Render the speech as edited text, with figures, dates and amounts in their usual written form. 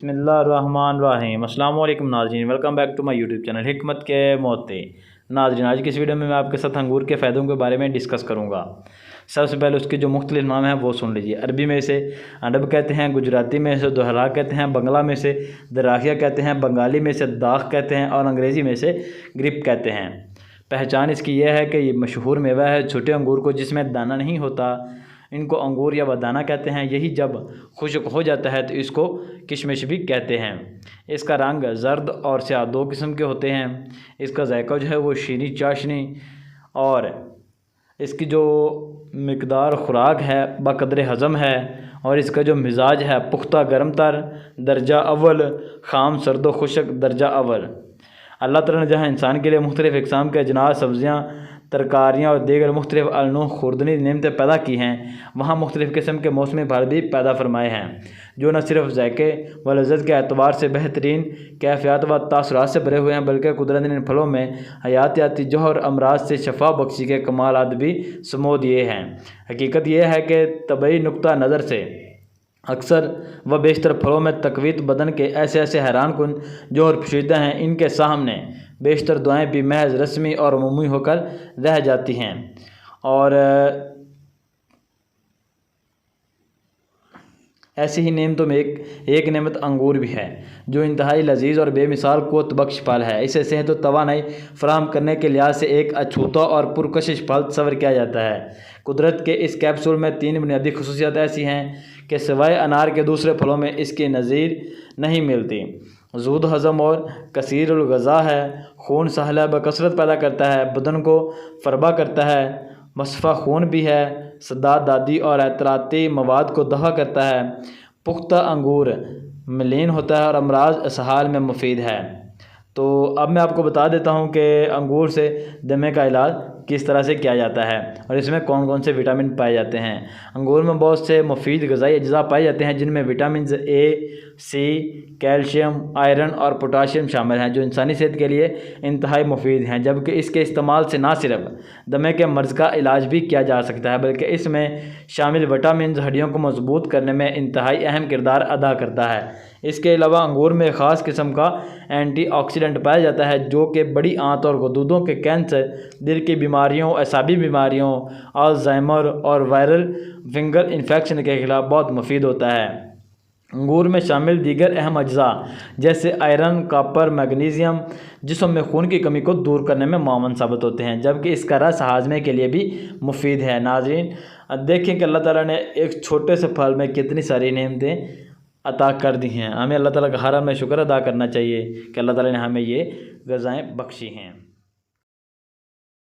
बिस्मिल्लाहिर्रहमानिर्रहीम। अस्सलाम वालेकुम नाज़रीन, welcome back to my YouTube channel हिकमत के मोते। नाज़रीन, आज की इस वीडियो में मैं आपके साथ अंगूर के फ़ायदों के बारे में डिस्कस करूँगा। सबसे पहले उसके जो मुख्तलिफ नाम हैं वो सुन लीजिए। अरबी में इसे अडब कहते हैं, गुजराती में इसे दोहरा कहते हैं, बंगला में इसे दराखिया कहते हैं, बंगाली में इसे दाख कहते हैं और अंग्रेज़ी में इसे ग्रिप कहते हैं। पहचान इसकी यह है कि ये मशहूर मेवा है छोटे अंगूर को जिसमें दाना नहीं होता। इनको अंगूर या बदाना कहते हैं। यही जब खुश्क हो जाता है तो इसको किशमिश भी कहते हैं। इसका रंग जर्द और स्याह दो किस्म के होते हैं। इसका जायका जो है वो शीनी चाशनी और इसकी जो मिकदार खुराक है बकदर हज़म है और इसका जो मिजाज है पुख्ता गर्म तर दर्जा अव्वल, खाम सर्द व खुश्क दर्जा अव्वल। अल्लाह ताला ने जहाँ इंसान के लिए मुख्तलिफ़ इक़साम के अजनास, सब्ज़ियाँ, तरकारियाँ और दीगर मुख्तलिफ़ अलनू खुर्दनी नेमतें पैदा की हैं, वहाँ मुख्तलिफ़ किस्म के मौसमी फल भी पैदा फरमाए हैं जो न सिर्फ ज़ायके व लज़्ज़त के एतबार से बेहतरीन कैफ़ियत व तासुरात से भरे हुए हैं बल्कि कुदरत ने इन फलों में हयातियाती जौहर अमराज से शफा बख्शी के कमालात भी समो दिए हैं। हकीकत यह है कि तबई नुक्ता नज़र से अक्सर व बेशतर फलों में तकवीत बदन के ऐसे ऐसे हैरान कुन जौहर पोशीदा हैं, इनके सामने बेशतर दुआएं भी महज रस्मी और अमूमी होकर रह जाती हैं। और ऐसी ही नेमतों में एक नेमत अंगूर भी है जो इंतहाई लजीज और बेमिसाल क़ुव्वत बख्श फल है। इसे सेहत व तवानाई फराहम करने के लिहाज से एक अछूता और पुरकशिश फल तस्वर किया जाता है। कुदरत के इस कैप्सूल में 3 बुनियादी खसूसियात ऐसी हैं कि सिवाय अनार के दूसरे फलों में इसकी नज़ीर नहीं मिलती। ज़ूद हज़म और कसीरुल ग़ज़ा है, खून सहला बकसरत पैदा करता है, बदन को फरबा करता है, मसफ़ा खून भी है, सदाद दादी और एतराती मवाद को दफ़ा करता है, पुख्ता अंगूर मलीन होता है और अमराज असहाल में मुफीद है। तो अब मैं आपको बता देता हूँ कि अंगूर से दमे का इलाज किस तरह से किया जाता है और इसमें कौन कौन से विटामिन पाए जाते हैं। अंगूर में बहुत से मुफीद ग़िज़ाई अज्जा पाए जाते हैं जिनमें vitamin A, C, calcium, iron और पोटाशियम शामिल हैं जो इंसानी सेहत के लिए इंतहाई मुफीद हैं। जबकि इसके इस्तेमाल से ना सिर्फ दमे के मर्ज़ का इलाज भी किया जा सकता है बल्कि इसमें शामिल विटामिन हड्डियों को मजबूत करने में इंतहाई अहम किरदार अदा करता है। इसके अलावा अंगूर में ख़ास किस्म का एंटीऑक्सीडेंट पाया जाता है जो कि बड़ी आंत और गुर्दों के कैंसर, दिल की बीमारियों, असाबी बीमारियों, अल्ज़ाइमर और वायरल फिंगर इन्फेक्शन के ख़िलाफ़ बहुत मुफीद होता है। अंगूर में शामिल दीगर अहम अज्जा जैसे आयरन, कॉपर, मैग्नीशियम जिस्म में खून की कमी को दूर करने में मुआवन साबित होते हैं जबकि इसका रस हाजमे के लिए भी मुफीद है। नाज़रीन, देखें कि अल्लाह ताला ने एक छोटे से फल में कितनी सारी नेमतें अता कर दी हैं। हमें अल्लाह ताला का हर में शुक्र अदा करना चाहिए कि अल्लाह ताला ने हमें ये ग़िज़ाएँ बख्शी हैं।